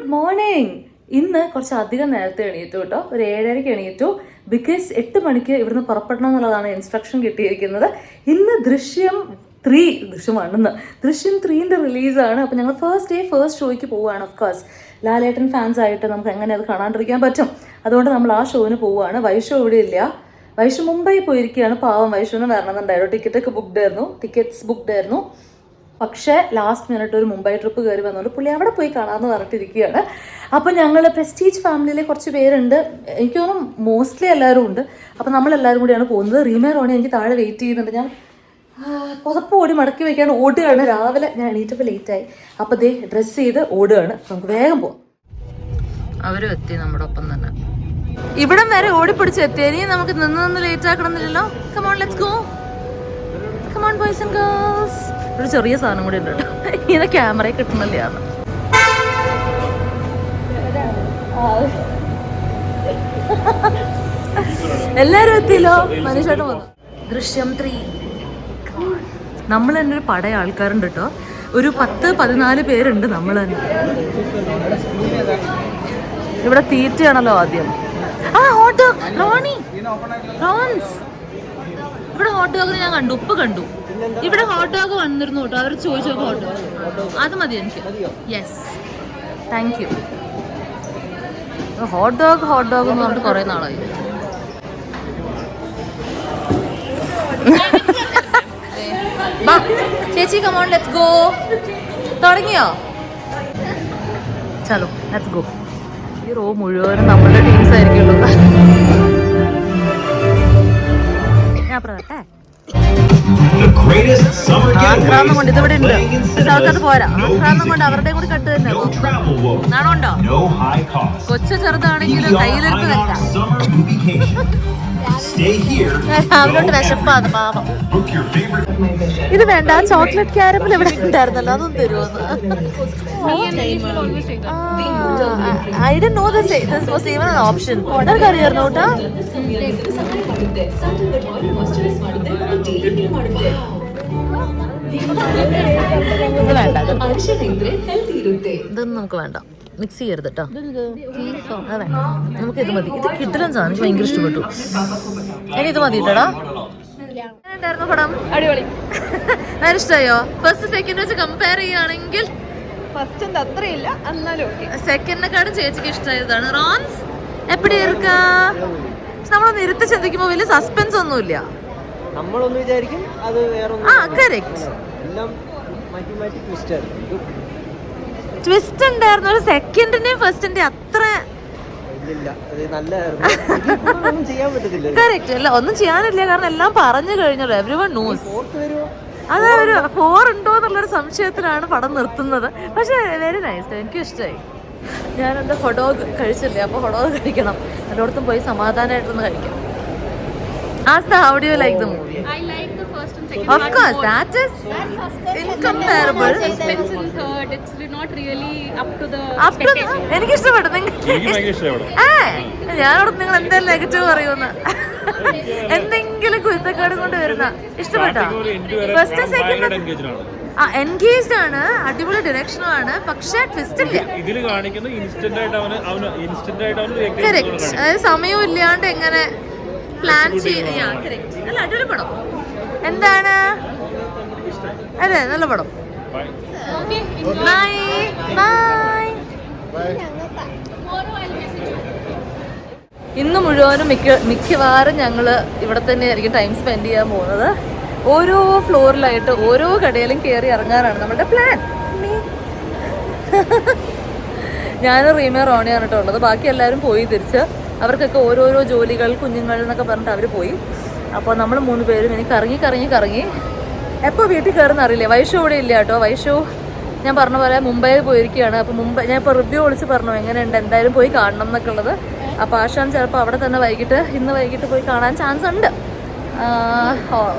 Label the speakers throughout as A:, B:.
A: Good morning. ഇന്ന് കുറച്ച് അധികം നേരത്തെ എണീറ്റു കേട്ടോ. ഒരു 7:30 എണീറ്റു. ബിക്കോസ് 8 മണിക്ക് ഇവിടുന്ന് പുറപ്പെടണം എന്നുള്ളതാണ് ഇൻസ്ട്രക്ഷൻ കിട്ടിയിരിക്കുന്നത്. ഇന്ന് ദൃശ്യം 3ന്റെ റിലീസാണ്. അപ്പോൾ ഞങ്ങൾ ഫസ്റ്റ് ഷോയ്ക്ക് പോവുകയാണ്. ഓഫ് കോഴ്സ് ലാലേട്ടൻ ഫാൻസ് ആയിട്ട് നമുക്ക് എങ്ങനെ അത് കാണാണ്ടിരിക്കാൻ പറ്റും. അതുകൊണ്ട് നമ്മൾ ആ ഷോന് പോവുകയാണ്. വൈഷു ഇവിടെ ഇല്ല. വൈഷു മുംബൈ പോയിരിക്കുകയാണ്. പാവം, വൈഷുവിന് വരണമെന്നുണ്ടായിരുന്നു. ടിക്കറ്റ്സ് ബുക്ക്ഡ് ആയിരുന്നു. പക്ഷേ ലാസ്റ്റ് മിനിറ്റ് ഒരു മുംബൈ ട്രിപ്പ് കയറി വന്നുകൊണ്ട് പുള്ളി അവിടെ പോയി കാണാമെന്ന് പറഞ്ഞിട്ടിരിക്കുകയാണ്. അപ്പം ഞങ്ങൾ പ്രസ്റ്റീജ് ഫാമിലിയിലെ കുറച്ച് പേരുണ്ട്. എനിക്ക് തോന്നുന്നു മോസ്റ്റ്ലി എല്ലാവരും ഉണ്ട്. അപ്പം നമ്മളെല്ലാവരും കൂടിയാണ് പോകുന്നത്. റീമേ റോണി എനിക്ക് താഴെ വെയിറ്റ് ചെയ്യുന്നുണ്ട്. ഞാൻ പുതപ്പ് ഓടി മടക്കി വയ്ക്കാണ്ട് ഓടുകയാണ്. രാവിലെ ഞാൻ എണീറ്റപ്പോൾ ലേറ്റായി. അപ്പോൾ ദേ ഡ്രസ്സ് ചെയ്ത് ഓടുകയാണ്. നമുക്ക് വേഗം പോവാം. അവരും എത്തി നമ്മുടെ ഒപ്പം തന്നെ. ഇവിടം വരെ ഓടിപ്പിടിച്ച് എത്തി. ഇനി നമുക്ക് നിന്ന് ലേറ്റ് ആക്കണമെന്നില്ലല്ലോ. Come on let's go. Come on boys and girls. ഒരു ചെറിയ സാധനം കൂടി ഉണ്ട് കേട്ടോ. ഇങ്ങനെ ക്യാമറയിൽ കിട്ടുന്നില്ല. എല്ലാരും എത്തിയല്ലോ. മനുഷ്യായിട്ട് വന്നു. ദൃശ്യം 3. നമ്മൾ തന്നെ ഒരു പടയ ആൾക്കാരുണ്ട് കേട്ടോ. ഒരു 10-14 പേരുണ്ട് നമ്മൾ തന്നെ. ഇവിടെ തീറ്റയാണല്ലോ ആദ്യം. Hot dog Ron's. ഇവിടെ ഹോട്ട് ഡോഗ് ഞാൻ കണ്ടു, ഉപ്പ് കണ്ടു. ഇവിടെ ഹോട്ട് ഡോഗ് വന്നിരുന്നു കേട്ടോ. അവർ ചോദിച്ചു ഹോട്ട് ഡോഗ്. അത് മതി എനിക്ക്. Yes, thank you. Hot dog എന്ന് പറഞ്ഞിട്ട് കുറേ നാളായി. ചേച്ചി കമോൺ ലെറ്റ്സ് ഗോ. തുടങ്ങിയോ? ചലോ ലെറ്റ്സ് ഗോ. ഈ റോ മുഴുവനും നമ്മളുടെ ടീംസ് ആയിരിക്കുള്ളൂ. ഞാൻ പറയട്ടെ, ആക്രാന്തം കൊണ്ട് ഇതിവിടെ ഉണ്ട്. ആൾക്കത് പോരാ. ആക്രാന്തം കൊണ്ട് അവരുടെ കൂടി കട്ട് തന്നെ. നാണുണ്ടോ? കൊച്ചു ചെറുതാണെങ്കിലും കയ്യിലെടുത്ത് വെക്കാം. രാവിലോട്ട് വിശപ്പാണ് പാപം. ഇത് വേണ്ട, ചോക്ലേറ്റ് ക്യാരമൽ ഇവിടെ ഉണ്ടായിരുന്നല്ലോ, അതൊന്നും തരുമോന്ന്. I didn't know this was even an option. അതൊക്കെ അറിയായിരുന്നു കേട്ടോ. ഇതൊന്നും നമുക്ക് വേണ്ട. മിക്സ് ചെയ്യരുത് കേട്ടോ. അതെ, നമുക്ക് ഇത് മതി. ഇത് കിട്ടലും സാധനം എനിക്ക് ഭയങ്കര ഇഷ്ടപ്പെട്ടു. ഇനി ഇത് മതി കേട്ടോടാ. ഉണ്ടായിരുന്നു പടം? അടിപൊളി. ഞാൻ ഇഷ്ടമായോ? ഫസ്റ്റ് സെക്കൻഡ് വെച്ച് കമ്പയർ ചെയ്യുകയാണെങ്കിൽ ഫസ്റ്റ് അത്രയില്ല, എന്നാലും സെക്കൻഡിനെക്കാളും ചേച്ചിക്ക് ഇഷ്ടമായതാണ്. റോൺസ് എപ്പിടി ഇരിക്കാ? നമ്മളൊന്ന് ഇരുത്തി ചിന്തിക്കുമ്പോ വലിയ സസ്പെൻസ് ഒന്നുമില്ല.
B: നമ്മളൊന്ന് വിചാരിക്കും അത് വേറെ.
A: കറക്റ്റ്. ട്വിസ്റ്റ് ഉണ്ടായിരുന്നു. ഒരു സെക്കൻഡിന്റെയും ഫസ്റ്റിന്റെയും അത്ര കറക്റ്റ് അല്ല. ഒന്നും ചെയ്യാനില്ല, കാരണം എല്ലാം പറഞ്ഞു കഴിഞ്ഞല്ലോ. Everyone knows. അത് ഒരു 4 ഉണ്ടോ എന്നുള്ളൊരു സംശയത്തിലാണ് പടം നിർത്തുന്നത്. പക്ഷെ വെരി നൈസ്, എനിക്കും ഇഷ്ടമായി. ഞാൻ എൻ്റെ ഹൊഡോഗ് കഴിച്ചില്ലേ, അപ്പോൾ ഹൊഡോഗ് കഴിക്കണം. എല്ലായിടത്തും പോയി സമാധാനമായിട്ടൊന്ന് കഴിക്കാം. How do you like the movie?
C: I like the first and second.
A: Of course, that is incomparable.
C: Suspense in third, it's not really up to the expectation.
A: എനിക്ക് ഇഷ്ടപ്പെട്ടു. ഞാനോട് നിങ്ങൾ എന്തായാലും നെഗറ്റീവ് പറയുമെന്ന്, എന്തെങ്കിലും കുരുത്തക്കേട് കൊണ്ട് വരുന്ന. ഇഷ്ടപ്പെട്ടോ? ഫസ്റ്റ് സെക്കൻഡ് എൻഗേജ്ഡ് ആണ്, അടിപൊളി ഡയറക്ഷനും ആണ്. പക്ഷെ ട്വിസ്റ്റ് ഇല്ല. കറക്റ്റ്. അതായത് സമയവും ഇല്ലാണ്ട് എങ്ങനെ പ്ലാൻ ചെയ്യാ. അല്ല, അടിപൊളി പടം. എന്താണ്? അതെ, നല്ല പടം. Bye bye. ഇന്ന് മുഴുവനും മിക്കവാറും ഞങ്ങൾ ഇവിടെ തന്നെ ആയിരിക്കും ടൈം സ്പെൻഡ് ചെയ്യാൻ പോകുന്നത്. ഓരോ ഫ്ലോറിലായിട്ട് ഓരോ കടയിലും കയറി ഇറങ്ങാനാണ് നമ്മുടെ പ്ലാൻ. ഞാനും റീമേ റോണിയാണ് കേട്ടോ ഉള്ളത്. ബാക്കി എല്ലാവരും പോയി തിരിച്ച്. അവർക്കൊക്കെ ഓരോരോ ജോലികൾ, കുഞ്ഞുങ്ങൾ എന്നൊക്കെ പറഞ്ഞിട്ട് അവർ പോയി. അപ്പോൾ നമ്മൾ 3 പേരും ഇനി കറങ്ങി എപ്പോൾ വീട്ടിൽ കയറുന്ന അറിയില്ല. വൈഷു ഇവിടെ ഇല്ല കേട്ടോ. വൈഷു ഞാൻ പറഞ്ഞ പോലെ മുംബൈയിൽ പോയിരിക്കുകയാണ്. അപ്പോൾ ഞാൻ ഇപ്പോൾ റിവ്യൂ വിളിച്ച് പറഞ്ഞു എങ്ങനെയുണ്ട്, എന്തായാലും പോയി കാണണം എന്നൊക്കെ ഉള്ളത്. അപ്പോൾ ആശാൻ ചിലപ്പോൾ അവിടെ തന്നെ ഇന്ന് വൈകിട്ട് പോയി കാണാൻ ചാൻസ് ഉണ്ട്.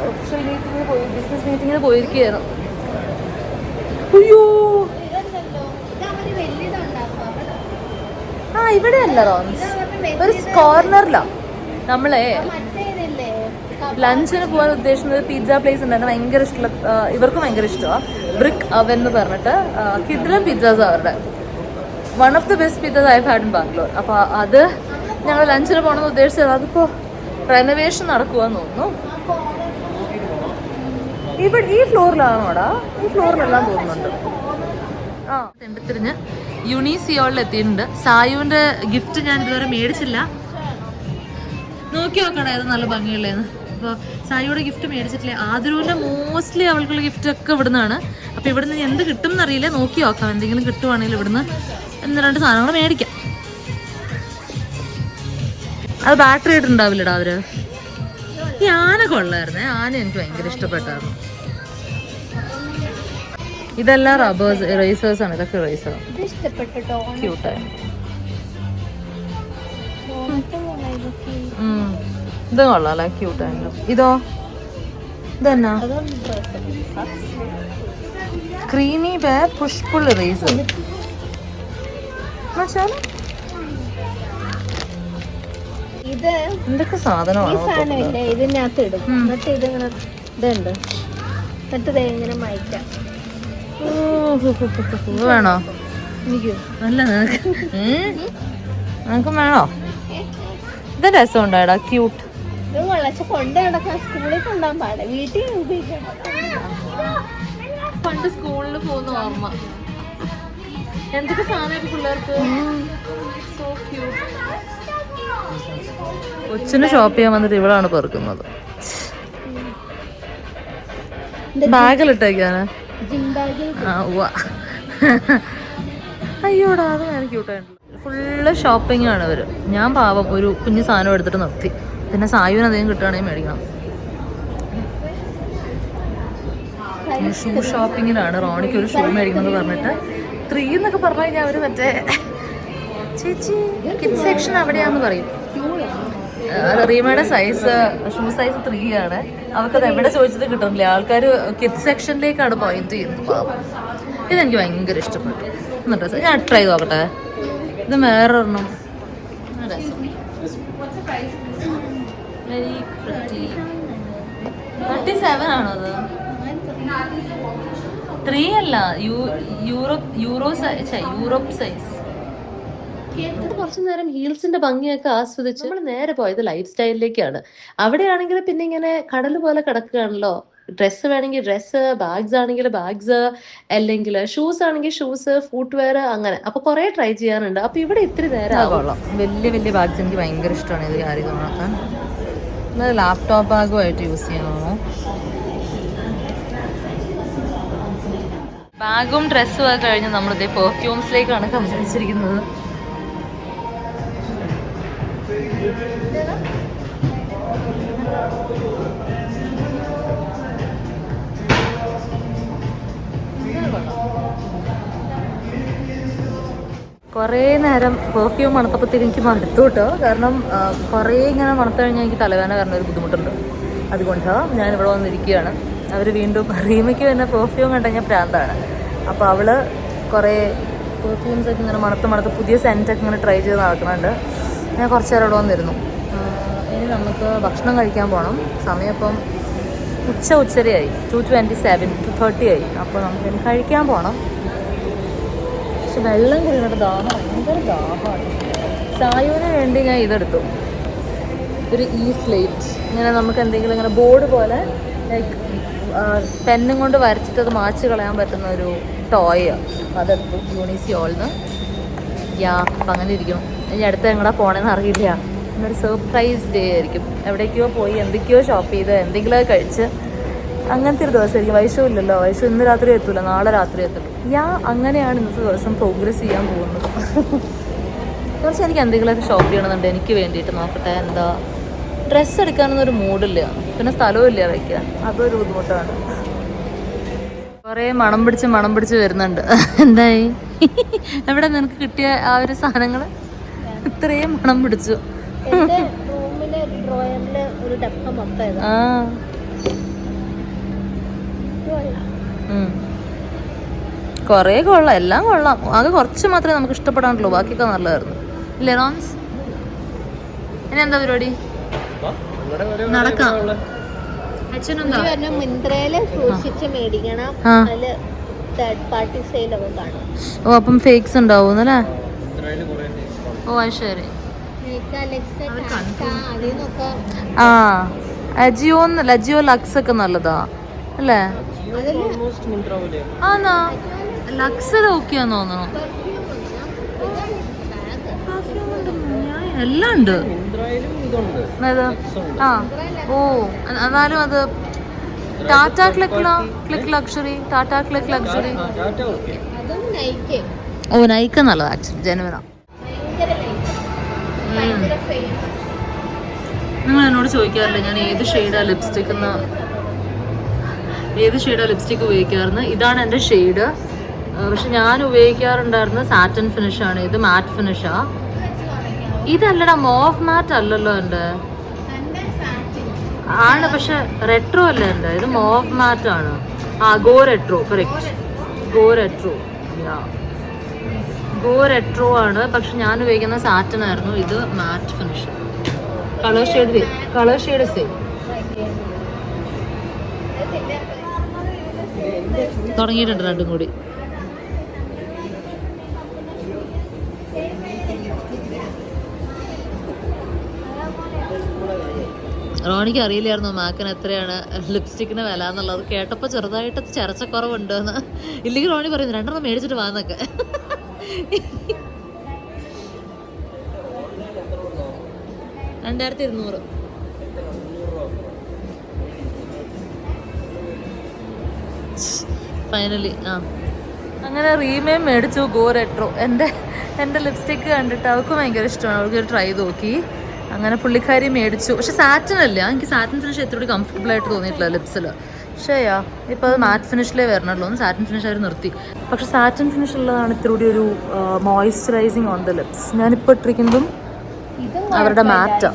A: ഒഫീഷ്യൽ മീറ്റിങ്ങിന് പോയി, ബിസിനസ് മീറ്റിങ്ങിന് പോയിരിക്കുകയായിരുന്നു. അയ്യോ, ഇവിടെ അല്ല റോൺസ്, ഒരു കോർണറിലാണ്. നമ്മളെ ലഞ്ചിന് പോകാൻ ഉദ്ദേശിക്കുന്നത് പിസ്സ പ്ലേസ് ഉണ്ടായിരുന്നു. ഭയങ്കര ഇഷ്ടമുള്ള, ഇവർക്കും ഭയങ്കര ഇഷ്ടമാണ്. ബ്രിക്ക് അവൻ എന്ന് പറഞ്ഞിട്ട് കിഡിലും പിസ്സാസ് അവരുടെ. One of the best pizzas I had in Bangalore. അപ്പോൾ അത് ഞങ്ങൾ ലഞ്ചിന് പോകണമെന്ന് ഉദ്ദേശിച്ചത്. അതിപ്പോൾ റെനോവേഷൻ നടക്കുവാന്ന് തോന്നുന്നു. ഇവിടെ ഈ ഫ്ലോറിലാണോടാ? ഈ ഫ്ലോറിലെല്ലാം തോന്നുന്നുണ്ട്. ആ തെണ്ടിത്തിരിഞ്ഞ് യുണീസിയോളിൽ എത്തിയിട്ടുണ്ട്. സായുവിൻ്റെ ഗിഫ്റ്റ് ഞാൻ ഇതുവരെ മേടിച്ചില്ല. നോക്കി നോക്കണേ അത് നല്ല ഭംഗിയുള്ളതെന്ന്. അപ്പോൾ സായിയുടെ ഗിഫ്റ്റ് മേടിച്ചിട്ടില്ല. ആതിരൂൻ്റെ മോസ്റ്റ്ലി അവൾക്കുള്ള ഗിഫ്റ്റ് ഒക്കെ ഇവിടുന്നാണ്. അപ്പോൾ ഇവിടുന്ന് എന്ത് കിട്ടും എന്നറിയില്ല. നോക്കി നോക്കാം, എന്തെങ്കിലും കിട്ടുവാണെങ്കിൽ ഇവിടുന്ന് 1-2 സാധനങ്ങൾ മേടിക്കാം. അത് ബാറ്ററി ആയിട്ടുണ്ടാവില്ലടാ അവര്. ഈ ആന കൊള്ളായിരുന്നേ. ആന എനിക്ക് ഭയങ്കര ഇഷ്ടപ്പെട്ടായിരുന്നു. ഇതെല്ലാം റബ്ബേഴ്സ് ഇറേസേഴ്സ് ആണ്. ഇതൊക്കെ ഇറേസർ ക്യൂട്ടായി. ഇത് കൊള്ളാല്ലേ, ക്യൂട്ടായിട്ട്. ഇതോ ഇതെന്നാ? Creamy bay push-pull eraser.
D: ഇത്
A: എന്തൊക്കെ സാധനമാണ്
D: ഇതിനകത്ത് ഇടും. എന്നിട്ട് ഇതിങ്ങനെ ഇതുണ്ട്. എന്നിട്ട് ഇങ്ങനെ മായ്ക്കാം.
A: വേണോ?
D: എനിക്ക്
A: അല്ല നിനക്കും വേണോ? ഇത് രസം ഉണ്ടായടാ, ക്യൂട്ട്.
D: ഇത് കൊള്ളാം. കൊണ്ട് നടക്കാൻ സ്കൂളിൽ കൊണ്ടുപോകാൻ പാടില്ല, വീട്ടിൽ ഉപയോഗിക്കണം.
A: പണ്ട് സ്കൂളിൽ പോകുന്ന ഓർമ്മ. എന്തൊക്കെ സാധനം പിള്ളേർക്ക്. So cute. കൊച്ചിന് ഷോപ്പ് ചെയ്യാൻ വന്നിട്ട് ഇവളാണ് പെറുക്കുന്നത്. ബാഗിലിട്ടേക്കാണ്. അയ്യോടാ, അത് ഞാൻ ക്യൂട്ടായിട്ടുണ്ട്. ഫുള്ള് ഷോപ്പിംഗ് ആണ് ഇവര്. ഞാൻ പാവം ഒരു കുഞ്ഞു സാധനം എടുത്തിട്ട് നിർത്തി. പിന്നെ സായുവിന് അധികം കിട്ടുകയാണെങ്കിൽ മേടിക്കണം. ഷൂ ഷോപ്പിങ്ങിലാണ്. റോണിക്ക് ഒരു ഷൂ മേടിക്കണം എന്ന് പറഞ്ഞിട്ട് 3 എന്നൊക്കെ പറഞ്ഞു കഴിഞ്ഞാൽ അവര് മറ്റേ ചേച്ചി കിഡ് സെക്ഷൻ അവിടെയാന്ന് പറയും. റീമയുടെ സൈസ് ഷൂ സൈസ് 3 ആണ്. അവർക്കത് എവിടെ ചോദിച്ചത് കിട്ടുന്നില്ല. ആൾക്കാർ കിഡ് സെക്ഷനിലേക്കാണ് പോയിന്റ് ചെയ്യുന്നത്. ഇതെനിക്ക് ഭയങ്കര ഇഷ്ടപ്പെട്ടു. എന്നിട്ട് ഞാൻ ട്രൈ ചെയ്ത് നോക്കട്ടെ. ഇത് വേറൊരെണ്ണം. Very pretty. 37 ആണോ അത്? 3 അല്ല, യൂറോപ്പ് സൈസ്. കുറച്ചു നേരം ഹീൽസിന്റെ ഭംഗിയൊക്കെ ആസ്വദിച്ച് നമ്മൾ നേരെ പോയത് ലൈഫ് സ്റ്റൈലിലേക്കാണ്. അവിടെയാണെങ്കിൽ പിന്നെ ഇങ്ങനെ കടൽ പോലെ കിടക്കുകയാണല്ലോ. ഡ്രസ്സ് വേണമെങ്കിൽ ഡ്രസ്സ്, ബാഗ്സ് ആണെങ്കിൽ ബാഗ്സ്, അല്ലെങ്കിൽ ഷൂസ് ആണെങ്കിൽ ഷൂസ്, ഫുട്വെയർ, അങ്ങനെ. അപ്പൊ കുറെ ട്രൈ ചെയ്യാറുണ്ട്. അപ്പൊ ഇവിടെ ഇത്തിരി നേരം കൊള്ളാം. വലിയ വലിയ ബാഗ്സ് എനിക്ക് ഭയങ്കര ഇഷ്ടമാണ് ഇത് ക്യാരി നോക്കാൻ. ലാപ്ടോപ്പ് ബാഗുമായിട്ട് യൂസ് ചെയ്യണോ? ബാഗും ഡ്രസ്സും ഒക്കെ കഴിഞ്ഞ് നമ്മളിതേ പെർഫ്യൂംസിലേക്കാണ് കാണിച്ചിരിക്കുന്നത്. കുറേ നേരം പെർഫ്യൂം മണത്തപ്പോഴത്തേക്ക് എനിക്ക് മടുത്തു കേട്ടോ. കാരണം കുറേ ഇങ്ങനെ മണത്ത് കഴിഞ്ഞാൽ എനിക്ക് തലവേദന വരണ ഒരു ബുദ്ധിമുട്ടുണ്ട്. അതുകൊണ്ടാണ് ഞാനിവിടെ വന്നിരിക്കുകയാണ്. അവർ വീണ്ടും റീമയ്ക്ക് തന്നെ പെർഫ്യൂം കണ്ടു കഴിഞ്ഞാൽ പ്രാന്താണ്. അപ്പോൾ അവൾ കുറേ പെർഫ്യൂംസൊക്കെ ഇങ്ങനെ മണത്ത് പുതിയ സെൻറ്റൊക്കെ ഇങ്ങനെ ട്രൈ ചെയ്ത് നടക്കുന്നുണ്ട്. ഞാൻ കുറച്ച് നേരം ഇവിടെ വന്നിരുന്നു. ഇനി നമുക്ക് ഭക്ഷണം കഴിക്കാൻ പോകണം. സമയം ഇപ്പം ഉച്ചരയായി. 2:27, 2:30 ആയി. അപ്പോൾ നമുക്കിനി കഴിക്കാൻ പോകണം. പക്ഷെ വെള്ളം കുടിക്കുന്നത് ദാഹം, ഭയങ്കര ദാഹമാണ്. സായുവിന് വേണ്ടി ഞാൻ ഇതെടുത്തു, ഒരു സ്ലേറ്റ്. ഇങ്ങനെ നമുക്ക് എന്തെങ്കിലും ഇങ്ങനെ ബോർഡ് പോലെ ലൈക്ക് പെന്നും കൊണ്ട് വരച്ചിട്ട് അത് മാച്ച് കളയാൻ പറ്റുന്ന ഒരു ടോയ്. അതെടുത്തു യൂണിസിയോളിന്ന്. അപ്പം അങ്ങനെ ഇരിക്കും. ഇനി അടുത്ത് എങ്ങടാ പോകണമെന്ന് അറിയില്ല. ഇന്നൊരു സർപ്രൈസ് ഡേ ആയിരിക്കും. എവിടേക്കോ പോയി എന്തൊക്കെയോ ഷോപ്പ് ചെയ്ത് എന്തെങ്കിലും കഴിച്ച് അങ്ങനത്തെ ഒരു ദിവസമായിരിക്കും. വൈഷു ഇല്ലല്ലോ. വൈഷു ഇന്ന് രാത്രി എത്തൂല, നാളെ രാത്രി എത്തുള്ളൂ. അങ്ങനെയാണ് ഇന്നത്തെ ദിവസം പ്രോഗ്രസ് ചെയ്യാൻ പോകുന്നത്. കുറച്ച് എനിക്ക് എന്തെങ്കിലുമൊക്കെ ഷോപ്പ് ചെയ്യണമെന്നുണ്ട് എനിക്ക് വേണ്ടിയിട്ട്. നോക്കട്ടെ, എന്താ ഡ്രസ്സ് എടുക്കാനൊന്നും ഒരു മൂഡില്ല, പിന്നെ സ്ഥലവും ഇല്ല വയ്ക്കാൻ. അതൊരു ബുദ്ധിമുട്ടാണ്. കുറേ മണം പിടിച്ച് വരുന്നുണ്ട്. എന്തായി? എവിടെ നിനക്ക് കിട്ടിയ ആ ഒരു സാധനങ്ങൾ ഇത്രയും മണം പിടിച്ചു? കുറേ കൊള്ളാം, എല്ലാം കൊള്ളാം. ആകെ കുറച്ച് മാത്രമേ നമുക്ക് ഇഷ്ടപ്പെടാനുള്ളൂ, ബാക്കിയൊക്കെ നല്ലതായിരുന്നു. ഇല്ലേ റോൺസ്? ഇനി എന്താ പരിപാടി? നടക്കാം.
D: മിന്ത്രയില് സൂക്ഷിച്ച് മേടിക്കണം. അതില് തേർഡ് പാർട്ടി സെയിലൊക്കെ കാണും.
A: ഓ, അപ്പം ഫേക്സ് ഉണ്ടാവും അല്ലേ? ഓ അത് ശരി.
D: അതിന്നൊക്കെ
A: ആ ലജിയോ ലക്സ് ഒക്കെ നല്ലതാ അല്ലേ?
B: ഓൾമോസ്റ്റ് മിന്ത്ര പോലെയാണ്.
A: ആന്നാ ലക്സ് ഓക്കെയാന്ന് തോന്നണു. എല്ലാം ഉണ്ട്.
B: മിന്ത്രയിലും ഇതുണ്ട്.
A: ഏതാ? ആ ഓ എന്നാലും അത് Tata click luxury.
B: Tata okay.
D: അതൊന്നും നയിക്കേ
A: ഓ നൈക്ക നല്ലതാ ആക്ച്വലി ജനുവനാ. നിങ്ങൾ എന്നോട് ചോദിക്കാറില്ല ഞാൻ ഏത് ഷെയ്ഡാ ലിപ്സ്റ്റിക് ഉപയോഗിക്കാറുണ്ട്. ഇതാണ് എൻ്റെ ഷെയ്ഡ്. പക്ഷെ ഞാൻ ഉപയോഗിക്കാറുണ്ടായിരുന്ന സാറ്റൻ ഫിനിഷാണ്. ഇത് മാറ്റ് ഫിനിഷാ. ഇതല്ലടാ മോഫ് മാറ്റ് അല്ലല്ലോ എൻ്റെ. ആണ് പക്ഷെ റെട്രോ അല്ല എൻ്റെ. ഇത് മോഫ് മാറ്റ് ആണ്. ആ go retro correct. Go retro ആണ്. പക്ഷെ ഞാൻ ഉപയോഗിക്കുന്ന സാറ്റൻ ആയിരുന്നു. ഇത് മാറ്റ് ഫിനിഷ്. Colour shade same. തുടങ്ങിയിട്ടുണ്ട് രണ്ടും കൂടി. റോണിക്ക് അറിയില്ലായിരുന്നു മാക്കിന് എത്രയാണ് ലിപ്സ്റ്റിക്കിന് വില എന്നുള്ളത്. കേട്ടപ്പോൾ ചെറുതായിട്ട് ചരച്ചക്കുറവുണ്ട് എന്ന്. ഇല്ലെങ്കിൽ റോണി പറയുന്നു 2 മേടിച്ചിട്ട് വാന്നൊക്കെ. $2200. ഫൈനലി അങ്ങനെ റീമേം മേടിച്ചു ഗോ റെട്രോ. എൻ്റെ ലിപ്സ്റ്റിക്ക് കണ്ടിട്ട് അവൾക്ക് ഭയങ്കര ഇഷ്ടമാണ്. അവൾക്ക് ട്രൈ നോക്കി. അങ്ങനെ പുള്ളിക്കാരി മേടിച്ചു. പക്ഷെ സാറ്റൻ അല്ല. എനിക്ക് സാറ്റൻ ഫിനിഷ് എത്രയോട് കംഫർട്ടബിൾ ആയിട്ട് തോന്നിയിട്ടില്ല ലിപ്സിൽ. പക്ഷേയാ ഇപ്പോൾ അത് മാറ്റ് ഫിനിഷിലേ വരണല്ലോ. സാറ്റൻ ഫിനിഷ് അവർ നിർത്തി. പക്ഷെ സാറ്റൻ ഫിനിഷ് ഉള്ളതാണ് ഇത്രകൂടി ഒരു മോയ്സ്ചറൈസിങ് ഓൺ ദ ലിപ്സ്. ഞാനിപ്പോൾ ഇട്ടിരിക്കുന്നതും അവരുടെ മാറ്റാ.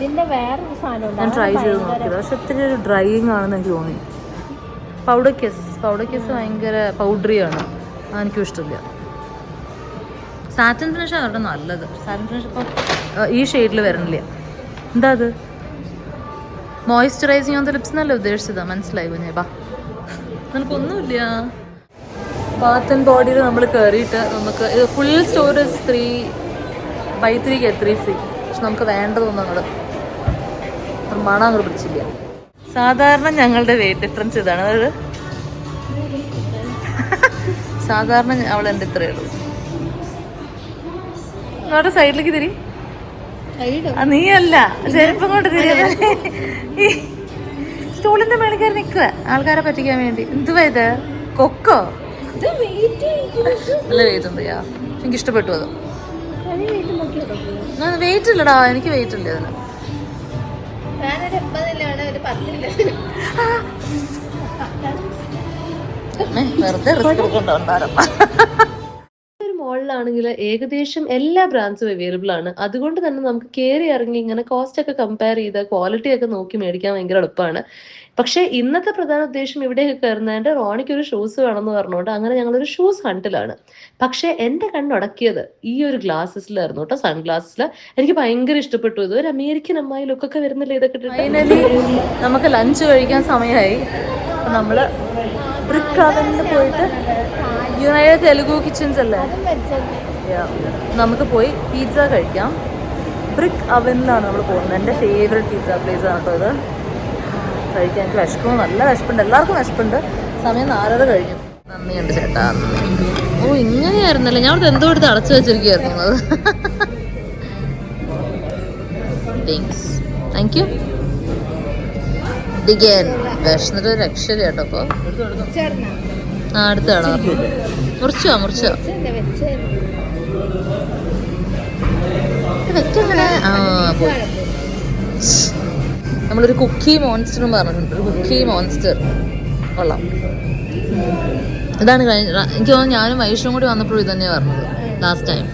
A: ഞാൻ ട്രൈ ചെയ്ത് നോക്കിയത്. പക്ഷെ ഇത്തിരി ഒരു ഡ്രൈയിങ് ആണെന്ന് എനിക്ക് തോന്നി. പൗഡർ കിസ് ഭയങ്കര പൗഡറിയാണ്. അതെനിക്കും ഇഷ്ടമില്ല. സാറ്റൻ ഫിനിഷ് അവരുടെ നല്ലത്. സാറ്റൻ ഫിനിഷ് ഇപ്പം ഈ ഷെയ്ഡിൽ വരണില്ല. എന്താ അത് മോയ്സ്ചറൈസിങ് ഓൺ ദ ലിപ്സ് എന്നല്ല ഉദ്ദേശിച്ചതാ. മനസ്സിലായി കുഞ്ഞേ? ബാ നിനക്കൊന്നുമില്ല. ബാത്ത് ആൻഡ് ബോഡിയിൽ നമ്മൾ കയറിയിട്ട് നമുക്ക് ഇത് ഫുൾ സ്റ്റോറേജ് 3/3 get 3 ഫ്രീ. പക്ഷെ നമുക്ക് വേണ്ടതൊന്നും അങ്ങോട്ട് മണം അങ്ങോട്ട് പിടിച്ചില്ല. സാധാരണ ഞങ്ങളുടെ വെയിറ്റ് ഡിഫറൻസ് ഇതാണ്. അതായത് സാധാരണ അവൾ എൻ്റെ ഇത്രയേ ഉള്ളൂ. ഇങ്ങോട്ട് സൈഡിലേക്ക് തിരി. നീ അല്ല ചെരുപ്പം കൊണ്ട് തിരി. സ്റ്റൂളിന്റെ മേളിൽ നിൽക്കുക ആൾക്കാരെ പറ്റിക്കാൻ വേണ്ടി. എന്തുവാ ഇത്? കൊക്കോ? നല്ല വെയിറ്റ് ഉണ്ട്. എനിക്ക് ഇഷ്ടപ്പെട്ടു. അത് വെയിറ്റ് ഇല്ലടാ. എനിക്ക് വെയിറ്റ് ഇല്ല അതിന്. വെറുതെ റിസ്ക് കൊണ്ടുണ്ടാകും. മോളിലാണെങ്കിൽ ഏകദേശം എല്ലാ ബ്രാൻഡ്സും അവൈലബിൾ ആണ്. അതുകൊണ്ട് തന്നെ നമുക്ക് കയറി ഇറങ്ങി ഇങ്ങനെ കോസ്റ്റ് ഒക്കെ കമ്പയർ ചെയ്ത് ക്വാളിറ്റി ഒക്കെ നോക്കി മേടിക്കാൻ ഭയങ്കര എളുപ്പമാണ്. പക്ഷേ ഇന്നത്തെ പ്രധാന ഉദ്ദേശം ഇവിടെയൊക്കെ കയറുന്നതിൻ്റെ റോണിക്ക് ഒരു ഷൂസ് വേണമെന്ന് പറഞ്ഞുകൊണ്ട് അങ്ങനെ ഞങ്ങളൊരു ഷൂസ് ഹണ്ടിലാണ്. പക്ഷേ എൻ്റെ കണ്ണുടക്കിയത് ഈ ഒരു ഗ്ലാസസിലായിരുന്നു കേട്ടോ. സൺഗ്ലാസസിൽ എനിക്ക് ഭയങ്കര ഇഷ്ടപ്പെട്ടു. ഇത് ഒരു അമേരിക്കൻ അമ്മായി ലുക്കൊക്കെ വരുന്നില്ല ഇതൊക്കെ. ഫൈനലി നമുക്ക് ലഞ്ച് കഴിക്കാൻ സമയമായി. അപ്പം നമ്മൾ ബ്രിക്ക് അവനിൽ പോയിട്ട് യുണൈറ്റഡ് തെലുഗു കിച്ചൻസ് അല്ലേ, നമുക്ക് പോയി പിസ്സ കഴിക്കാം. ബ്രിക്ക് അവനിലാണ് നമ്മൾ പോകുന്നത്. എൻ്റെ ഫേവറേറ്റ് പിസ്സ പ്ലേസ് ആണ് കേട്ടോ ഇത്. കഴിക്കാൻ എനിക്ക് വിശക്കുന്നു, നല്ല വിശപ്പുണ്ട്, എല്ലാവർക്കും വിശപ്പുണ്ട്. സമയം 4:30 കഴിഞ്ഞു. നന്ദിയുണ്ട് ചേട്ടാ. ഓ ഇങ്ങനെയായിരുന്നല്ലേ, ഞാൻ അവിടെ എന്തോ എടുത്ത് അടച്ചു വെച്ചിരിക്കുകയായിരുന്നു. Thank you. ഡിഗൻ വിശന്നിട്ട് രക്ഷയില്ല കേട്ടോ. അപ്പോൾ അടുത്താണോ? മുറിച്ചോ വെക്കങ്ങനെ. പോയി. നമ്മളൊരു കുക്കി മോൺസ്റ്ററും പറഞ്ഞിട്ടുണ്ട്. ഒരു കുക്കി മോൺസ്റ്റർ കൊള്ളാം. ഇതാണ് എനിക്ക് തോന്നുന്നു ഞാനും വൈഷ്ണവും കൂടി വന്നപ്പോഴും ഇത് തന്നെയാണ് പറഞ്ഞത്. ലാസ്റ്റ് ടൈം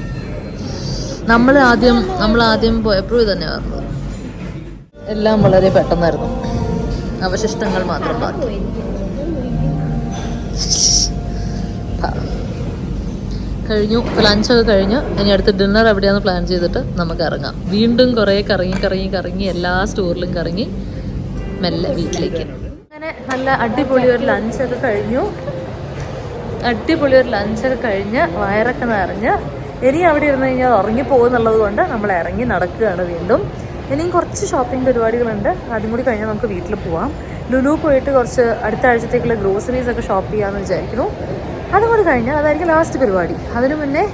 A: നമ്മൾ ആദ്യം പോയപ്പോഴും ഇത് തന്നെയാണ് പറഞ്ഞത്. എല്ലാം വളരെ പെട്ടെന്നായിരുന്നു. അവശിഷ്ടങ്ങൾ മാത്രം ബാക്കി. കഴിഞ്ഞു. ഇപ്പോൾ ലഞ്ചൊക്കെ കഴിഞ്ഞു. ഇനി അടുത്ത് ഡിന്നർ എവിടെയാണെന്ന് പ്ലാൻ ചെയ്തിട്ട് നമുക്ക് ഇറങ്ങാം. വീണ്ടും കുറേ കറങ്ങി എല്ലാ സ്റ്റോറിലും കറങ്ങി മെല്ലെ വീട്ടിലേക്ക്. അങ്ങനെ നല്ല അടിപൊളി ഒരു ലഞ്ചൊക്കെ കഴിഞ്ഞ് വയറൊക്കെ നിറഞ്ഞ് ഇനി അവിടെ ഇരുന്ന് കഴിഞ്ഞാൽ ഉറങ്ങിപ്പോകുന്നുള്ളത് കൊണ്ട് നമ്മൾ ഇറങ്ങി നടക്കുകയാണ് വീണ്ടും. ഇനിയും കുറച്ച് ഷോപ്പിംഗ് പരിപാടികളുണ്ട്, അതും കൂടി കഴിഞ്ഞാൽ നമുക്ക് വീട്ടിൽ പോവാം. ലുലു പോയിട്ട് കുറച്ച് അടുത്ത ആഴ്ചത്തേക്കുള്ള ഗ്രോസറീസ് ഒക്കെ ഷോപ്പ് ചെയ്യാമെന്ന് വിചാരിക്കുന്നു. അതും കൂടി കഴിഞ്ഞാൽ അതായിരിക്കും ലാസ്റ്റ് പരിപാടി. അതിനു മുന്നേ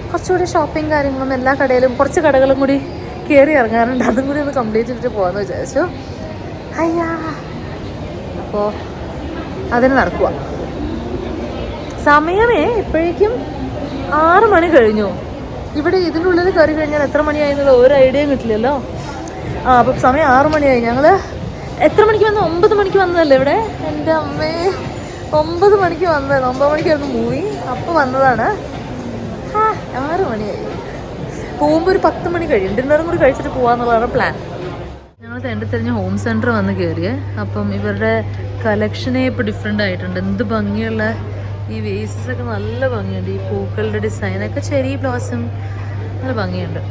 A: കുറച്ചുകൂടി ഷോപ്പിംഗ് കാര്യങ്ങളും എല്ലാ കടയിലും കുറച്ച് കടകളും കൂടി കയറി ഇറങ്ങാറുണ്ട്, അതും കൂടി ഒന്ന് കംപ്ലീറ്റ് ചെയ്തിട്ട് പോകാമെന്ന് വിചാരിച്ചു. അയ്യാ, അപ്പോൾ അതിന് നടക്കുക. സമയമേ ഇപ്പോഴേക്കും 6 മണി കഴിഞ്ഞു. ഇവിടെ ഇതിൻ്റെ ഉള്ളിൽ കയറി കഴിഞ്ഞാൽ എത്ര മണിയായിരുന്നത് ഒരു ഐഡിയയും കിട്ടില്ലല്ലോ. അപ്പം സമയം 6 മണിയായി. ഞങ്ങൾ എത്ര മണിക്ക് വന്നു? 9 മണിക്ക് വന്നതല്ലേ ഇവിടെ? എൻ്റെ അമ്മേ, 9 മണിക്ക് വന്നത്. 9 മണിക്കായിരുന്നു മൂവി, അപ്പോൾ വന്നതാണ്. 6 മണിയായി. പോകുമ്പോൾ ഒരു 10 മണി കഴിയും. ഡിന്നറും കൂടി കഴിച്ചിട്ട് പോകാമെന്നുള്ളതാണ് പ്ലാൻ. ഞങ്ങൾ തെണ്ടിത്തെറിഞ്ഞ് ഹോം സെൻറ്റർ വന്ന് കയറിയേ. അപ്പം ഇവരുടെ കളക്ഷനേ ഇപ്പോൾ ഡിഫറെൻ്റ് ആയിട്ടുണ്ട്. എന്ത് ഭംഗിയുള്ള ഈ വേസസ് ഒക്കെ, നല്ല ഭംഗിയുണ്ട്. ഈ പൂക്കളുടെ ഡിസൈനൊക്കെ, ചെറി ബ്ലോസം, നല്ല ഭംഗിയുണ്ട്.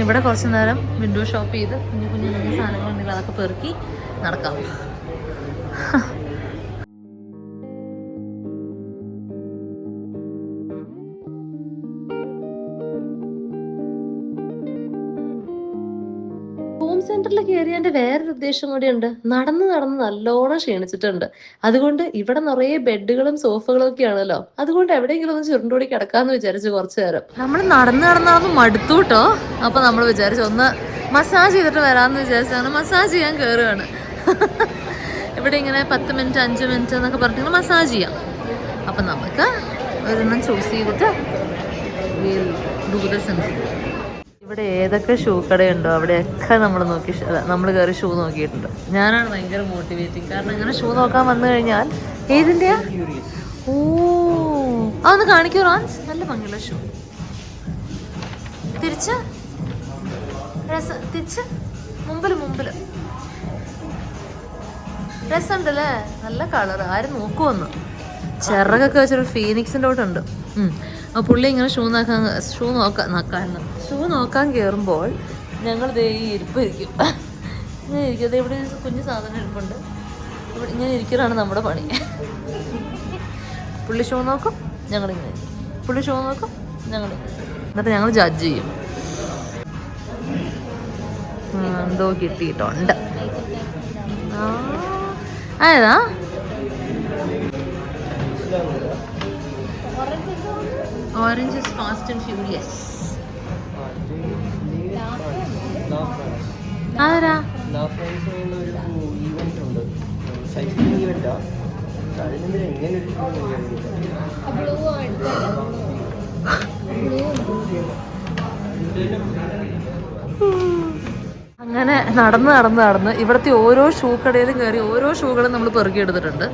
A: ഇവിടെ കുറച്ച് നേരം വിൻഡോ ഷോപ്പ് ചെയ്ത് കുഞ്ഞു കുഞ്ഞു സാധനങ്ങളുണ്ടെങ്കിൽ അതൊക്കെ പെറുക്കി നടക്കാം. ഹോം സെന്ററിൽ കയറിയതിന്റെ വേറൊരു ഉദ്ദേശം കൂടിയുണ്ട്. നടന്ന് നല്ലോണം ക്ഷീണിച്ചിട്ടുണ്ട്. അതുകൊണ്ട് ഇവിടെ നിറയെ ബെഡുകളും സോഫകളും ഒക്കെ ആണല്ലോ, അതുകൊണ്ട് എവിടെയെങ്കിലും ഒന്ന് ചുരുണ്ടോടി കിടക്കാന്ന് വിചാരിച്ചു കുറച്ചു നേരം. നമ്മൾ നടന്ന് മടുത്തു കേട്ടോ. അപ്പൊ നമ്മൾ വിചാരിച്ചു ഒന്ന് മസാജ് ചെയ്തിട്ട് വരാമെന്ന് വിചാരിച്ചാണ് മസാജ് ചെയ്യാൻ കയറുകയാണ്. ഇവിടെ ഇങ്ങനെ 10 മിനിറ്റ് 5 മിനിറ്റ് എന്നൊക്കെ പറഞ്ഞിട്ട് മസാജ് ചെയ്യാം. അപ്പം നമുക്ക് ഒരെണ്ണം ചൂസ് ചെയ്തിട്ട് ഇവിടെ ഏതൊക്കെ ഷൂ കടയുണ്ടോ അവിടെയൊക്കെ നമ്മൾ കയറി ഷൂ നോക്കിയിട്ടുണ്ട്. ഞാനാണ് ഭയങ്കര മോട്ടിവേറ്റിംഗ്, കാരണം ഇങ്ങനെ ഷൂ നോക്കാൻ വന്നു കഴിഞ്ഞാൽ ഏതിൻ്റെയാ? ഓ, അതൊന്ന് കാണിക്കൂ റോൻസ്. നല്ല ഭംഗിയുള്ള ഷൂ. തിരിച്ച് മുമ്പില് രസമുണ്ടല്ലേ? നല്ല കളർ. ആരും നോക്കുവന്ന്. ചിറകൊക്കെ വെച്ചൊരു ഫീനിക്സിൻ്റെ തൊട്ടുണ്ട്. ആ പുള്ളി ഇങ്ങനെ ഷൂ നോക്കാൻ കയറുമ്പോൾ ഞങ്ങൾ ദേ ഈ ഇരിപ്പ് ഇരിക്കും. ഇങ്ങനെ ഇരിക്കും. ഇവിടെ കുഞ്ഞു സാധനം ഇരിപ്പുണ്ട്. ഇവിടെ ഇങ്ങനെ ഇരിക്കലാണ് നമ്മുടെ പണി. പുള്ളി ഷൂ നോക്കും, ഞങ്ങളിങ്ങനെ. പുള്ളി ഷൂ നോക്കും, എന്നിട്ട് ഞങ്ങൾ ജഡ്ജ് ചെയ്യും. എന്തോ കിട്ടിയിട്ടുണ്ട്. ഏതാ? Orange is fast and furious. ആരാ? അങ്ങനെ നടന്ന് ഇവിടുത്തെ ഓരോ ഷൂ കടയിലും കയറി ഓരോ ഷൂകളും നമ്മൾ പെറുക്കിയെടുത്തിട്ടുണ്ട്.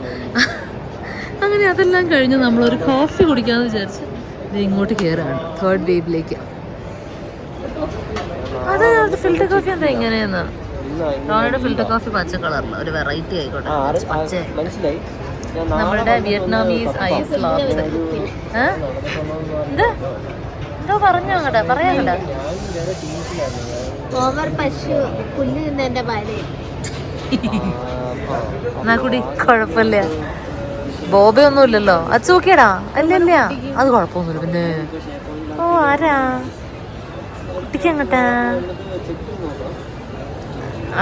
A: അങ്ങനെ അതെല്ലാം കഴിഞ്ഞ് നമ്മളൊരു കോഫി കുടിക്കാമെന്ന് വിചാരിച്ച് ഇങ്ങോട്ട് കയറുകയാണ് 3rd വേവിലേക്ക്. അത് ഫിൽറ്റർ കോഫി എന്താ ഇങ്ങനെയെന്ന്? റോയുടെ ഫിൽറ്റർ കോഫി പച്ച കളറിൽ ഒരു വെറൈറ്റി ആയിക്കോട്ടെ. പച്ച നമ്മളുടെ വിയറ്റ്നാമീസ് ഐസ് ലാറ്റെ. എന്തോ പറഞ്ഞു അങ്ങോട്ടെ, പറയാങ്ങട്ടെ.
D: ഓവർ പശു പുല്ല് തിന്നെ ഭാര്യ.
A: എന്നാ കൂടി കുഴപ്പമില്ല. ബോബയൊന്നും ഇല്ലല്ലോ. അത് നോക്കിയടാ. അല്ലല്ല, അത് കുഴപ്പമൊന്നുമില്ല. പിന്നെ ഓ ആരാ കുട്ടിക്ക് അങ്ങട്ടാ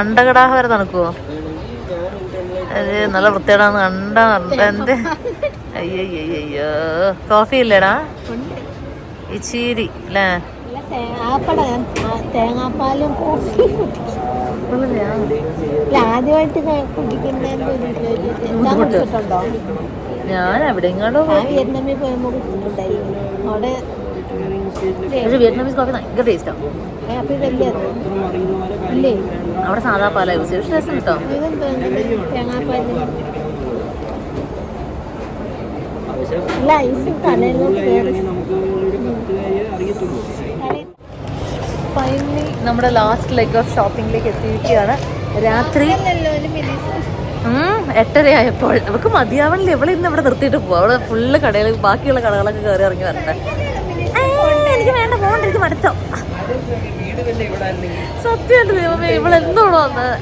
A: അണ്ടകടാഹ വരെ തണുക്കുവോ? അത് നല്ല വൃത്തിയേടാന്ന് കണ്ടാ എന്ത്? അയ്യോ കോഫി ഇല്ലേടാ? ഇച്ചിരി അല്ലേ?
D: തേങ്ങാപ്പാലും കോഫിയും ആദ്യമായിട്ട് കുടിക്കുന്നുണ്ടോ?
A: ഞാൻ എവിടെയെങ്ങാണ്ടോ
D: വിയറ്റ്നാമിൽ പോയപ്പോ കുടിച്ചിട്ടുണ്ടായിരുന്നു. അവിടെ
A: വിയറ്റ്നാമീസ് കോഫി ഭയങ്കര ടേസ്റ്റാണ്.
D: അപ്പൊ ഇതല്ലേ അല്ലേ?
A: അവിടെ സാധാ പാല യൂസ് ചെയ്യും. പക്ഷെ രസം കിട്ടോ?
D: തേങ്ങാപ്പാല് അല്ല, ഐസ് തലയിലോട്ട് കയറി.
A: ഫൈനലി നമ്മുടെ ലാസ്റ്റ് ലെഗ് ഓഫ് ഷോപ്പിംഗിലേക്ക് എത്തിയിരിക്കുകയാണ്. രാത്രി 8:30 ആയപ്പോൾ നമുക്ക് മതിയാവണില്ല. ഇവിടെ ഇന്ന് ഇവിടെ നിർത്തിയിട്ട് പോവാം. അവിടെ ഫുള്ള് കടകൾ, ബാക്കിയുള്ള കടകളൊക്കെ കയറി ഇറങ്ങി വരട്ടെ. എനിക്ക് വേണ്ട, പോകണ്ട, എനിക്ക് മടുത്തോ. സത്യമായിട്ട് ദൈവമേ, ഇവളെന്തോണോ വന്നത്.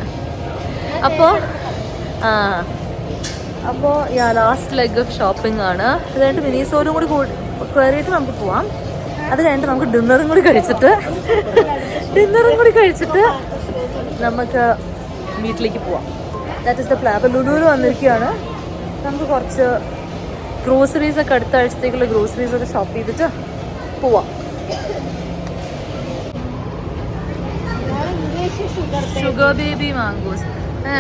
A: അപ്പോൾ ലാസ്റ്റ് ലെഗ് ഓഫ് ഷോപ്പിംഗ് ആണ്. അതായത് മിനിസോരും കൂടി കയറിയിട്ട് നമുക്ക് പോവാം. അത് കഴിഞ്ഞിട്ട് നമുക്ക് ഡിന്നറും കൂടി കഴിച്ചിട്ട് നമുക്ക് വീട്ടിലേക്ക് പോവാം. That is the plan. അപ്പോൾ ലുലുവിൽ വന്നിരിക്കുകയാണ്. നമുക്ക് കുറച്ച് ഗ്രോസറീസ് ഒക്കെ അടുത്ത ആഴ്ചത്തേക്കുള്ള ഗ്രോസറീസ് ഒക്കെ ഷോപ്പ് ചെയ്തിട്ട് പോവാം. Sugar baby mangoes.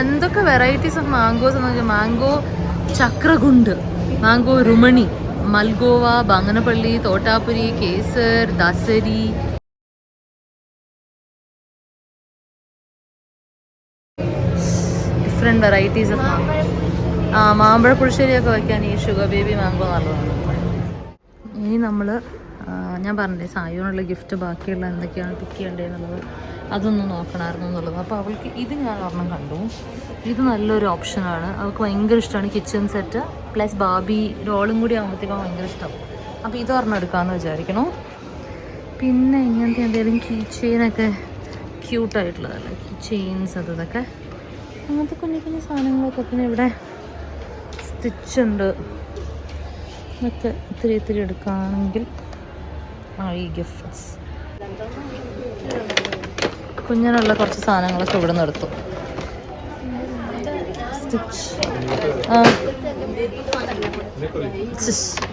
A: എന്തൊക്കെ വെറൈറ്റീസ് ഓഫ് മാംഗോസ് എന്ന് വെച്ചാൽ mango Chakragund, mango Rumani, Malgova, Banganapalli, Totapuri, Kesar, Dasari, different varieties of mango. മാമ്പഴ പുളിശ്ശേരിയൊക്കെ വയ്ക്കാൻ ഈ ഷുഗർ ബേബി മാംഗോ നല്ലതാണ്. ഇനി നമ്മൾ ഞാൻ പറഞ്ഞില്ലേ സായോനുള്ള ഗിഫ്റ്റ് ബാക്കിയുള്ള എന്തൊക്കെയാണ് പിക്ക് ചെയ്യേണ്ടതെന്നുള്ളത് അതൊന്നും നോക്കണമായിരുന്നു എന്നുള്ളത്. അപ്പോൾ അവൾക്ക് ഇത് ഞാൻ ഒരെണ്ണം കണ്ടു. ഇത് നല്ലൊരു ഓപ്ഷനാണ്. അവൾക്ക് ഭയങ്കര ഇഷ്ടമാണ് കിച്ചൺ സെറ്റ് പ്ലസ് ബാബി ഡോളും കൂടി ആകുമ്പോഴത്തേക്കും ഭയങ്കര ഇഷ്ടമാവും. അപ്പോൾ ഇത് ഒരെണ്ണം എടുക്കാമെന്ന് വിചാരിക്കണു. പിന്നെ ഇങ്ങനത്തെ എന്തെങ്കിലും കീ ചെയിനൊക്കെ ക്യൂട്ടായിട്ടുള്ളതല്ലേ, കീ ചെയിൻസ് അതൊക്കെ അങ്ങനത്തെ കുഞ്ഞു കുഞ്ഞു സാധനങ്ങളൊക്കെ. പിന്നെ ഇവിടെ സ്റ്റിച്ച് ഉണ്ട്. ഇതൊക്കെ ഇത്തിരി എടുക്കുകയാണെങ്കിൽ ഈ ഗിഫ്റ്റ്സ് കുഞ്ഞിനുള്ള കുറച്ച് സാധനങ്ങളൊക്കെ ഇവിടെ നിന്ന് എടുത്തു. സ്റ്റിച്ച്,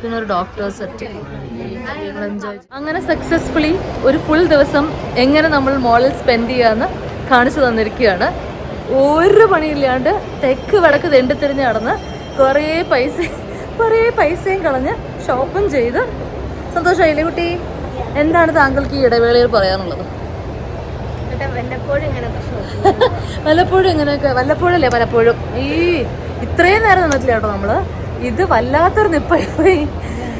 A: പിന്നെ ഒരു ഡോക്ടർ സെറ്റ്. അങ്ങനെ സക്സസ്ഫുള്ളി ഒരു ഫുൾ ദിവസം എങ്ങനെ നമ്മൾ മോളിൽ സ്പെൻഡ് ചെയ്യാമെന്ന് കാണിച്ചു തന്നിരിക്കുകയാണ്. ഒരു പണിയില്ലാണ്ട് തെക്ക് വടക്ക് തെണ്ടിത്തിരിഞ്ഞ് നടന്ന് കുറേ പൈസയും കളഞ്ഞ് ഷോപ്പും ചെയ്ത് സന്തോഷമായില്ലേ കുട്ടി? എന്താണ് താങ്കൾക്ക് ഈ ഇടവേളയിൽ പറയാനുള്ളത്? വല്ലപ്പോഴും ഇത്രയും നേരം നിന്നിട്ടില്ല കേട്ടോ നമ്മള്. ഇത് വല്ലാത്തൊരു നിപ്പായി പോയി.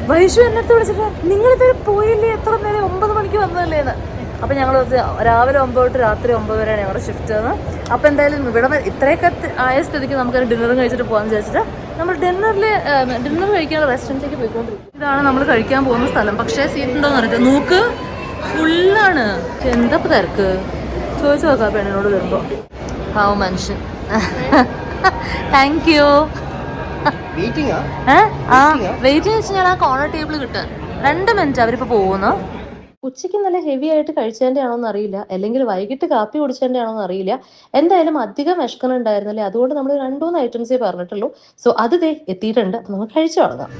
A: വൈഷു എന്നടുത്ത് വിളിച്ചിട്ട് നിങ്ങളിതുവരെ പോയില്ലേ, എത്ര നേരം 9 മണിക്ക് വന്നതല്ലേന്ന്. അപ്പം ഞങ്ങൾ രാവിലെ 9 തൊട്ട് രാത്രി 9 വരെയാണ് ഞങ്ങളുടെ ഷിഫ്റ്റ്. അപ്പോൾ എന്തായാലും ഇവിടെ ഇത്രയൊക്കെ ആയ സ്ഥിതിക്ക് നമുക്ക് ഡിന്നറും കഴിച്ചിട്ട് പോകാമെന്ന് വിചാരിച്ചിട്ട് നമ്മൾ ഡിന്നർ കഴിക്കാനുള്ള റെസ്റ്റോറൻറ്റിലേക്ക് പോയിക്കൊണ്ടിരിക്കും. ഇതാണ് നമ്മൾ കഴിക്കാൻ പോകുന്ന സ്ഥലം. പക്ഷേ സീറ്റ് ഉണ്ടോയെന്ന് അറിയാം. നോക്ക്, ഫുള്ളാണ്. എന്താ തിരക്ക് ചോദിച്ചു നോക്കാം പെണ്ണിനോട് വരുമ്പോൾ. പാവം മനുഷ്യൻ. Thank you. വെയിറ്റിംഗ് വെച്ച് ഞാൻ ആ കോർണർ ടേബിൾ കിട്ടാൻ 2 മിനിറ്റ് അവരിപ്പോൾ പോകുന്നു. ഉച്ചയ്ക്ക് നല്ല ഹെവി ആയിട്ട് കഴിച്ചതിൻ്റെ ആണോന്ന് അറിയില്ല, അല്ലെങ്കിൽ വൈകിട്ട് കാപ്പി കുടിച്ചതിൻ്റെ ആണോന്ന് അറിയില്ല. എന്തായാലും അധികം വിശക്കണുണ്ടായിരുന്നല്ലേ, അതുകൊണ്ട് നമ്മൾ 2-3 ഐറ്റംസേ പറഞ്ഞിട്ടുള്ളൂ. സോ അത് എത്തിയിട്ടുണ്ട്. അപ്പം നമുക്ക് കഴിച്ചു തുടങ്ങാം.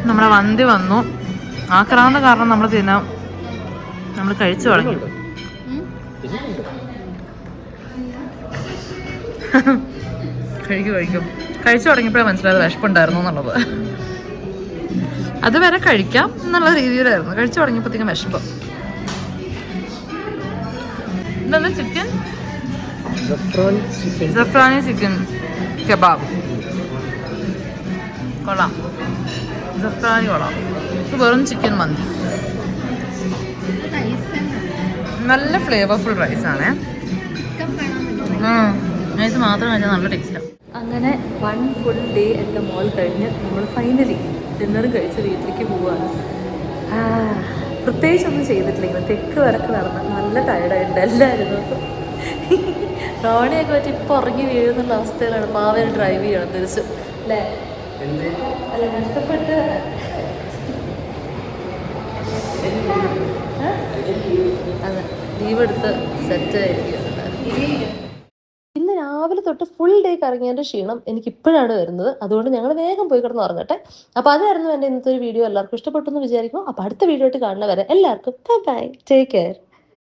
A: നമ്മളെ വണ്ടി വന്നു. ആക്രാന്ത കാരണം നമ്മൾ കഴിച്ചു തുടങ്ങി. കഴിച്ചു തുടങ്ങിയപ്പോഴേ മനസ്സിലായത് വിശപ്പുണ്ടായിരുന്നു എന്നുള്ളത്. അതുവരെ കഴിക്കാം എന്നുള്ള രീതിയിലായിരുന്നു. കഴിച്ചു തുടങ്ങിയപ്പോഴത്തേക്കും വിശപ്പ്. ഇതെന്താ ചിക്കൻ? സഫ്രാനി ചിക്കൻ കബാബ് കൊള്ളാം. സഫ്രാനി കൊള്ളാം. ഇത് വെറും ചിക്കൻ മന്തി. നല്ല ഫ്ലേവർഫുൾ റൈസാണേ. റൈസ് മാത്രം കഴിച്ചാൽ നല്ല ടേസ്റ്റാണ്. അങ്ങനെ 1 ഫുൾ ഡേ എൻ്റെ മോൾ കഴിഞ്ഞ് നമ്മൾ ഫൈനലി ഡിന്നറും കഴിച്ച് വീട്ടിലേക്ക് പോവുകയാണ്. പ്രത്യേകിച്ചൊന്നും ചെയ്തിട്ടില്ല. ഇങ്ങനെ തെക്ക് വടക്ക് നടന്ന് നല്ല ടയർഡായിട്ടുണ്ട് എല്ലാവരും. റോണിയൊക്കെ പറ്റി ഇപ്പോൾ ഉറങ്ങി വീഴുന്നുള്ള അവസ്ഥയിലാണ്. പാവന് ഡ്രൈവ് ചെയ്യണം തിരിച്ച് അല്ലേ? അല്ല, നഷ്ടപ്പെട്ട് അതെ ലീവ് എടുത്ത് സെറ്റ് ആയിരിക്കുകയാണ്. ഇന്ന് രാവിലെ തൊട്ട് ഫുൾ ഡേ കറങ്ങിയതിൻ്റെ ക്ഷീണം എനിക്ക് ഇപ്പോഴാണ് വരുന്നത്. അതുകൊണ്ട് ഞങ്ങൾ വേഗം പോയി കിടന്ന് ഉറങ്ങട്ടെ. അപ്പോൾ അതായിരുന്നു എൻ്റെ ഇന്നത്തെ ഒരു വീഡിയോ. എല്ലാവർക്കും ഇഷ്ടപ്പെട്ടു എന്ന് വിചാരിക്കുന്നു. അപ്പോൾ അടുത്ത വീഡിയോ ആയിട്ട് കാണുന്നവരെ എല്ലാവർക്കും ബൈ ബൈ, ടേക്ക് കെയർ.